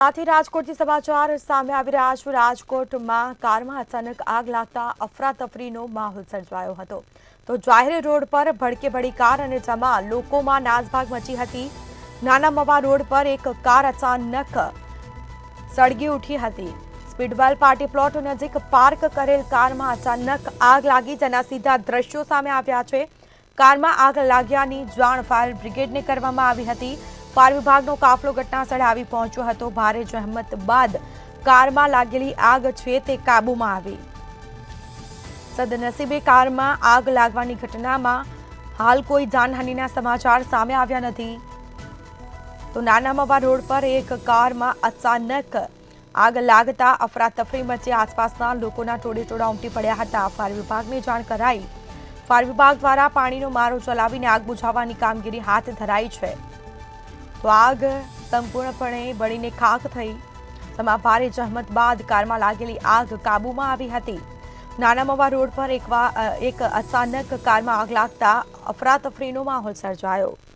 આથી રાજકોટથી સમાચાર સામે આવી રહ્યા છે। રાજકોટમાં કારમાં અચાનક આગ લાગતા અફરાતફરીનો માહોલ સર્જાયો હતો। તો જાહેર રોડ પર ભડકે ભળી કાર અને જેમાં લોકોમાં નાસભાગ મચી હતી। નાના મવા રોડ પર એક કાર અચાનક સળગી ઉઠી હતી। સ્પીડવેલ પાર્ટી પ્લોટ નજીક પાર્ક કરેલ કારમાં અચાનક આગ લાગી, જેના સીધા દ્રશ્યો સામે આવ્યા છે। કારમાં આગ લાગ્યાની જાણ ફાયર બ્રિગેડને કરવામાં આવી હતી। ફાયર વિભાગનો કાફલો ઘટનાસ્થળે આવી પહોંચ્યો હતો। ભારે જહેમત બાદ કારમાં લાગેલી આગ છે તે કાબૂમાં આવી। સદનસીબે કારમાં આગ લાગવાની ઘટનામાં હાલ કોઈ જાનહાનિના સમાચાર સામે આવ્યા નથી। તો નાના મવા રોડ પર એક કારમાં અચાનક આગ લાગતા અફરાતફરી મચી આસપાસના લોકોના ટોળેટોળા ઉમટી પડ્યા હતા। ફાયર વિભાગને જાણ કરાઈ। ફાયર વિભાગ દ્વારા પાણીનો મારો ચલાવીને આગ બુઝાવવાની કામગીરી હાથ ધરાઈ છે। તો આગ સંપૂર્ણપણે બળીને ખાખ થઈ, જેમાં ભારે જહેમત બાદ કારમાં લાગેલી આગ કાબૂમાં આવી હતી। નાના મવા રોડ પર એક અચાનક કારમાં આગ લાગતા અફરાતફરીનો માહોલ સર્જાયો।